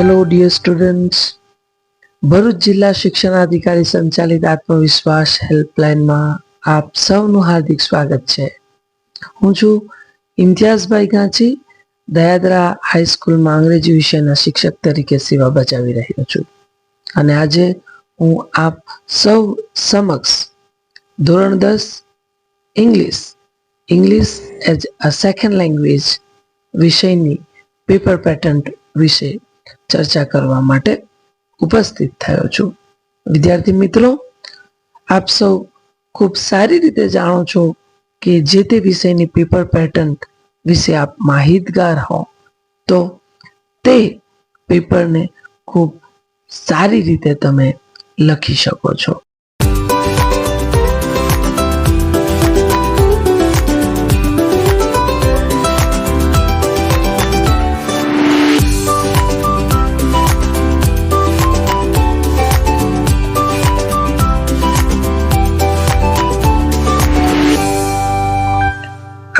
Hello dear students, Bharuch જિલ્લા શિક્ષણાધિકારી સંચાલિત આત્મવિશ્વાસ હેલ્પલાઇનમાં આપ સૌનું હાર્દિક સ્વાગત છે. હું છું ઇમ્તિયાઝભાઈ ગાંચી, દયાદરા હાઈસ્કૂલમાં અંગ્રેજી વિષયના શિક્ષક તરીકે સેવા બજાવી રહ્યો છું. અને આજે હું આપ સૌ સમક્ષ ધોરણ 10 English as a second language વિષયની પેપર પેટર્ન વિશે ચર્ચા કરવા માટે ઉપસ્થિત થયો છું. વિદ્યાર્થી મિત્રો, આપ સૌ ખૂબ સારી રીતે જાણો છો કે જે તે વિષયની પેપર પેટર્ન વિશે આપ માહિતગાર હો તો તે પેપરને ખૂબ સારી રીતે તમે લખી શકો છો.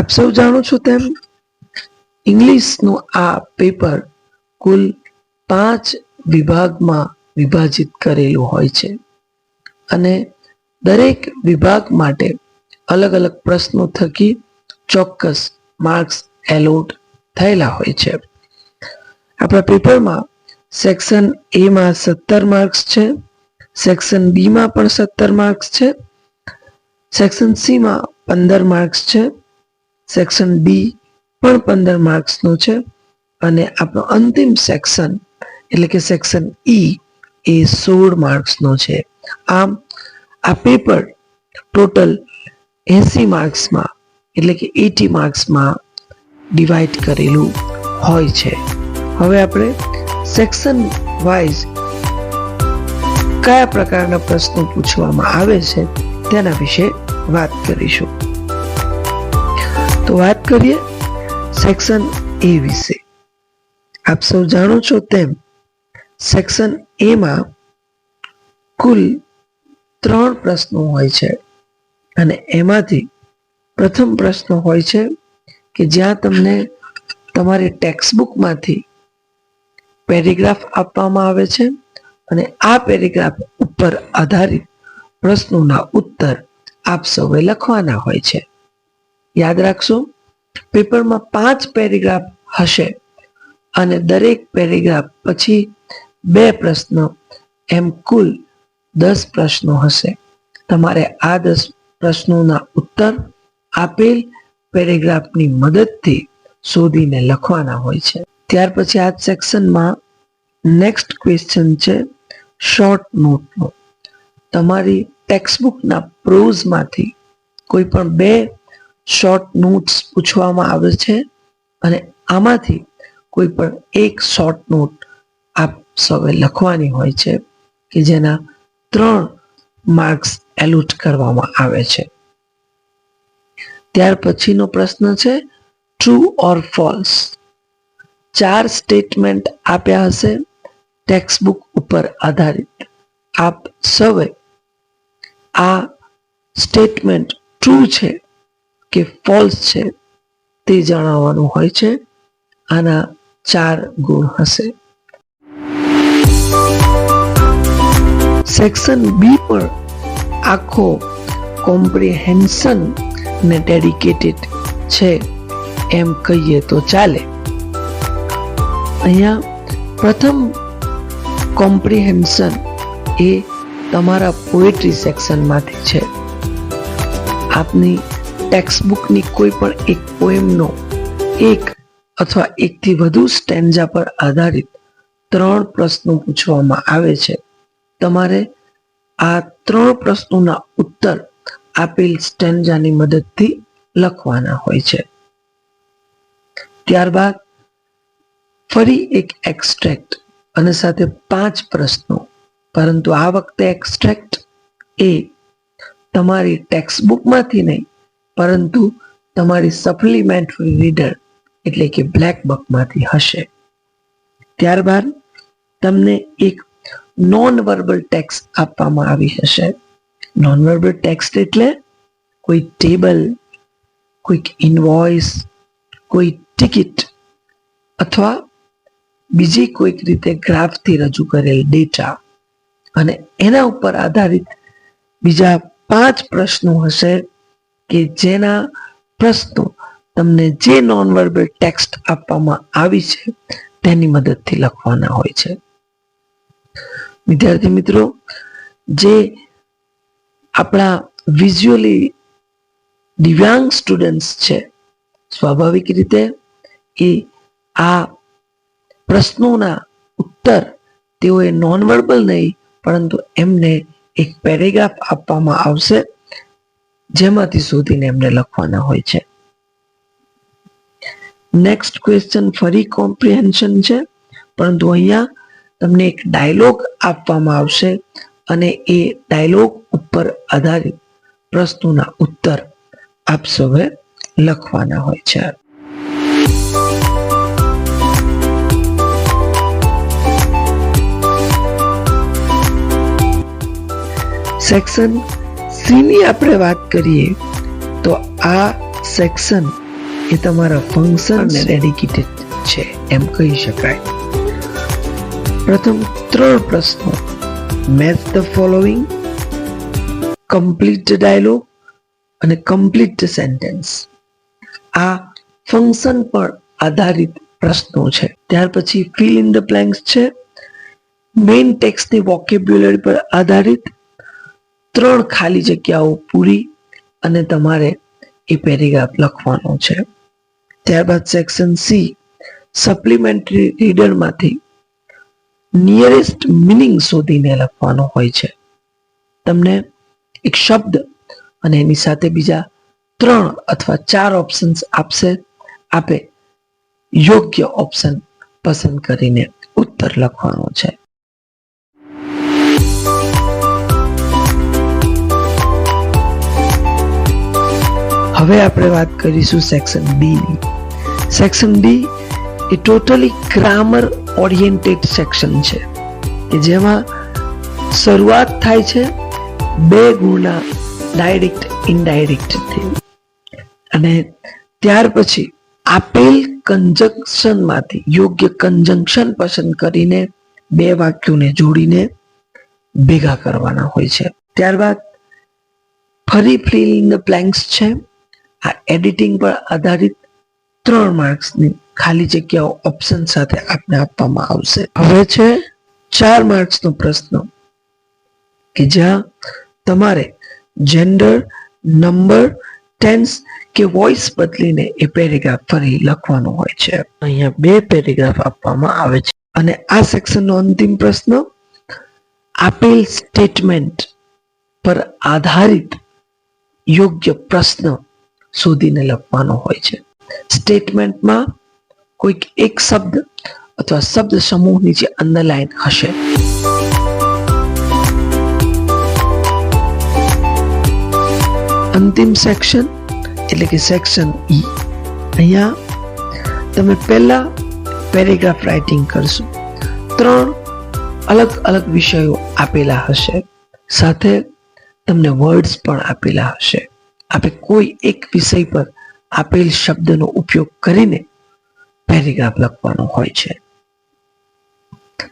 આપ સૌ જાણો છો તેમ ઇંગ્લિશનું આ પેપર કુલ 5 વિભાગમાં વિભાજિત કરેલું હોય છે અને દરેક વિભાગ માટે અલગ અલગ પ્રશ્નો થકી ચોક્કસ માર્ક્સ એલોટ થયેલા હોય છે. આપણા પેપરમાં સેક્શન એ માં 17 માર્ક્સ છે, સેક્શન બી માં પણ 17 માર્ક્સ છે, સેક્શન સી માં 15 માર્ક્સ છે, સેક્શન ડી પણ 15 માર્ક્સનો છે અને આપણો અંતિમ સેક્શન એટલે કે સેક્શન ઈ એ 16 માર્ક્સનો છે. આમ આ પેપર ટોટલ 80 માર્ક્સમાં એટલે કે 80 માર્ક્સમાં ડિવાઈડ કરેલું હોય છે. હવે આપણે સેક્શન વાઇઝ કયા પ્રકારના પ્રશ્નો પૂછવામાં આવે છે તેના વિશે વાત કરીશું. તો વાત કરીએ સેક્શન એ વિશે. આપ સૌ જાણો છો તેમ સેક્શન એ માં કુલ 3 પ્રશ્નો હોય છે અને એમાંથી પ્રથમ પ્રશ્ન હોય છે કે જ્યાં તમને તમારી ટેક્સ્ટબુકમાંથી પેરેગ્રાફ આપવામાં આવે છે અને આ પેરેગ્રાફ ઉપર આધારિત પ્રશ્નોના ઉત્તર આપ સૌએ લખવાના હોય છે. યાદ રાખશો, પેપરમાં 5 પેરેગ્રાફ હશે અને દરેક પેરેગ્રાફ પછી 2 પ્રશ્નો, એમ કુલ 10 પ્રશ્નો હશે. તમારે આ 10 પ્રશ્નોના ઉત્તર આપેલ પેરેગ્રાફની મદદથી શોધીને લખવાના હોય છે. ત્યાર પછી આ સેક્શનમાં નેક્સ્ટ ક્વેશ્ચન છે શોર્ટ નોટનો. તમારી ટેક્સ્ટબુકના પ્રોઝમાંથી કોઈ પણ 2 શોર્ટ નોટ્સ પૂછવામાં આવે છે અને આમાંથી કોઈ પણ એક શોર્ટ નોટ આપ સૌએ લખવાની હોય છે કે જેના 3 માર્ક્સ એલોટ કરવામાં આવે છે. ત્યાર પછીનો પ્રશ્ન છે ટ્રુ ઓર ફોલ્સ. 4 સ્ટેટમેન્ટ આપ્યા હશે ટેક્સ્ટબુક ઉપર આધારિત. આપ સૌએ આ સ્ટેટમેન્ટ ટ્રુ છે કે ફોલ્સ છે તે જણાવવાનું હોય છે. આના 4 ગુણ હશે. સેક્શન બી પણ આખો કોમ્પ્રિહેન્શન ને ડેડિકેટેડ છે એમ કહીએ તો ચાલે. અહીંયા પ્રથમ કોમ્પ્રિહેન્શન એ તમારા પોએટ્રી સેક્શનમાંથી છે. આપની ટેક્સ્ટબુકની કોઈ પણ એક પોએમનો એક અથવા એકથી વધુ સ્ટેન્જા પર આધારિત 3 પ્રશ્નો પૂછવામાં આવે છે. તમારે આ 3 પ્રશ્નોના ઉત્તર આપેલ સ્ટેન્જાની મદદથી લખવાના હોય છે. ત્યારબાદ ફરી એક એક્સ્ટ્રેક્ટ અને સાથે 5 પ્રશ્નો, પરંતુ આ વખતે એક્સ્ટ્રેક્ટ એ તમારી ટેક્સ્ટબુકમાંથી નહીં પરંતુ તમારી સપ્લિમેન્ટરી રીડર એટલે કે બ્લેક બુકમાંથી હશે. ત્યારબાદ તમને એક નોન વર્બલ ટેક્સ્ટ આપવામાં આવી હશે. નોન વર્બલ ટેક્સ્ટ એટલે કોઈ ટેબલ, કોઈ ઇનવોઇસ, કોઈ ટિકિટ અથવા બીજી કોઈક રીતે ગ્રાફથી રજૂ કરેલ ડેટા અને એના ઉપર આધારિત બીજા 5 પ્રશ્નો હશે કે જેના પ્રશ્નો તમને જે નોન વર્બલ ટેક્સ્ટ આપવામાં આવી છે તેની મદદથી લખવાના હોય છે. વિદ્યાર્થી મિત્રો, જે આપણા વિઝ્યુઅલી દિવ્યાંગ સ્ટુડન્ટ્સ છે, સ્વાભાવિક રીતે એ આ પ્રશ્નોના ઉત્તર તેઓએ નોન વર્બલ નહીં પરંતુ એમને એક પેરેગ્રાફ આપવામાં આવશે જેમાંથી શોધીને એમને લખવાના હોય છે. નેક્સ્ટ ક્વેશ્ચન ફરી કોમ્પ્રિહેન્શન છે, પરંતુ અહીંયા તમને એક ડાયલોગ આપવામાં આવશે અને એ ડાયલોગ ઉપર આધારિત પ્રશ્નોના ઉત્તર આપ સૌએ લખવાના હોય છે. સેક્શન સી ની આપણે વાત કરીએ તો આ સેક્શન એ તમારા ફંક્શનને ડેડિકેટેડ છે એમ કહી શકાય. પ્રથમ 3 પ્રશ્નો, match the following, complete the dialogue અને કમ્પ્લીટ ધ સેન્ટેન્સ, આ ફંક્શન પર આધારિત પ્રશ્નો છે. ત્યાર પછી ફિલ ઇન ધ બ્લેન્ક્સ છે, મેઇન ટેક્સ્ટની વોકેબ્યુલરી પર આધારિત 3 ખાલી જગ્યાઓ પૂરી અને તમારે એ પેરેગ્રાફ લખવાનો છે. ત્યારબાદ સેક્શન સી, સપ્લિમેન્ટરી રીડરમાંથી નિયરેસ્ટ મિનિંગ શોધીને લખવાનો હોય છે. તમને એક શબ્દ અને એની સાથે બીજા 3 અથવા 4 ઓપ્શન્સ આપશે. આપે યોગ્ય ઓપ્શન પસંદ કરીને ઉત્તર લખવાનો છે. હવે આપણે વાત કરીશું સેક્શન ડી ની. સેક્શન ડી એ ટોટલી ગ્રામર ઓરિએન્ટેડ સેક્શન છે કે જેમાં શરૂઆત થાય છે 2 ગુણના ડાયરેક્ટ ઇનડાયરેક્ટ થી અને ત્યાર પછી આપેલ કંજંક્શન માંથી યોગ્ય કંજંક્શન પસંદ કરીને 2 વાક્યોને જોડીને ભેગા કરવાના હોય છે. ત્યારબાદ ફરી ફિલ ઇન ધ બ્લેન્ક્સ છે. આ એડિટિંગ પર આધારિત 3 માર્ક્સની ખાલી જગ્યાઓ ઓપ્શન સાથે આપને આપવામાં આવશે. હવે છે 4 માર્ક્સનો પ્રશ્ન કે જ્યાં તમારે જેન્ડર, નંબર, ટેન્સ કે વોઇસ બદલીને એ પેરેગ્રાફ ફરી લખવાનો હોય છે. અહીંયા 2 પેરેગ્રાફ આપવામાં આવે છે અને આ સેક્શનનો અંતિમ પ્રશ્ન આપેલ સ્ટેટમેન્ટ પર આધારિત યોગ્ય પ્રશ્ન શોધીને લખવાનો હોય છે. સ્ટેટમેન્ટમાં કોઈક એક શબ્દ અથવા શબ્દ સમૂહ નીચે અંડરલાઈન હશે. અંતિમ સેક્શન એટલે કે સેક્શન ઈ. અહીંયા તમે પહેલા પેરેગ્રાફ રાઇટિંગ કરશો. 3 અલગ અલગ વિષયો આપેલા હશે, સાથે તમને વર્ડ્સ પણ આપેલા હશે. આપણે કોઈ એક વિષય પર આપેલ શબ્દનો ઉપયોગ કરીને પેરેગ્રાફ લખવાનો હોય છે.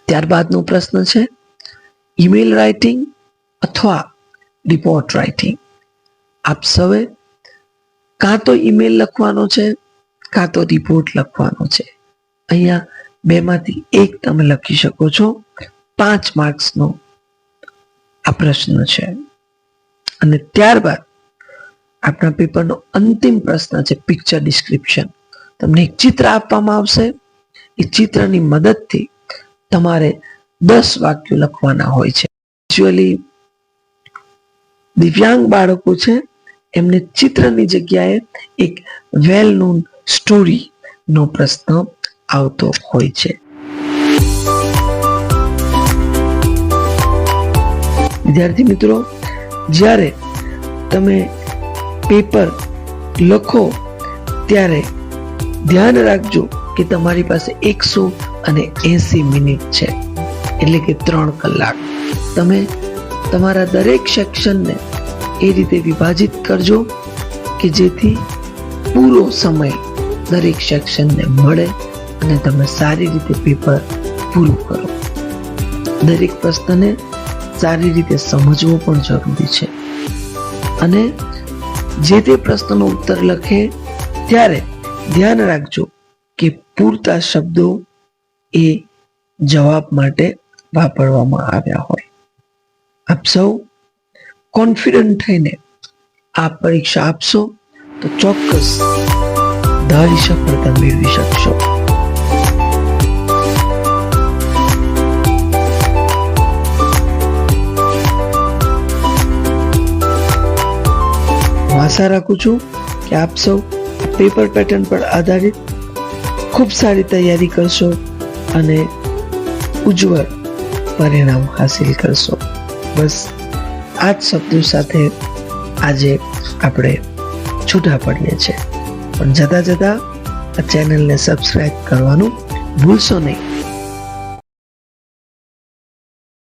ત્યારબાદનો પ્રશ્ન છે ઈમેલ રાઇટિંગ અથવા રિપોર્ટ રાઇટિંગ. આપ સૌએ કાં તો ઈમેલ લખવાનો છે કાં તો રિપોર્ટ લખવાનો છે. અહીંયા 2 માંથી એક તમે લખી શકો છો. 5 માર્ક્સનો આ પ્રશ્ન છે. અને ત્યારબાદ આપણા પેપરનો અંતિમ પ્રશ્ન છે પિક્ચર ડિસ્ક્રિપ્શન. તમને એક ચિત્ર આપવામાં આવશે. એ ચિત્રની મદદથી તમારે 10 વાક્યો લખવાના હોય છે. વિઝ્યુઅલી દિવ્યાંગ બાળકો છે એમને ચિત્રની જગ્યાએ એક વેલ નોન સ્ટોરી નો પ્રશ્ન આવતો હોય છે. વિદ્યાર્થી મિત્રો, જ્યારે તમે પેપર લખો ત્યારે ધ્યાન રાખજો કે તમારી પાસે 180 મિનિટ છે, એટલે કે 3 કલાક. તમે તમારા દરેક સેક્શનને એ રીતે વિભાજિત કરજો કે જેથી પૂરો સમય દરેક સેક્શનને મળે અને તમે સારી રીતે પેપર પૂરું કરો. દરેક પ્રશ્નને સારી રીતે સમજવો પણ જરૂરી છે અને જે તે પ્રશ્નનો ઉત્તર લખે ત્યારે ધ્યાન રાખજો કે પૂરતા શબ્દો એ જવાબ માટે વાપરવામાં આવ્યા હોય. આપ સૌ કોન્ફિડન્ટ થઈને આ પરીક્ષા આપશો તો ચોક્કસ ધારી સફળતા મેળવી શકશો. હું આશા રાખું છું કે આપ સૌ પેપર પેટર્ન પર આધારિત ખૂબ સારી તૈયારી કરશો અને ઉજ્જવળ પરિણામ હાસિલ કરશો. બસ આ જ શબ્દો સાથે આજે આપણે છૂટા પડીએ છીએ, પણ જતા જતા આ ચેનલને સબસ્ક્રાઇબ કરવાનું ભૂલશો નહીં.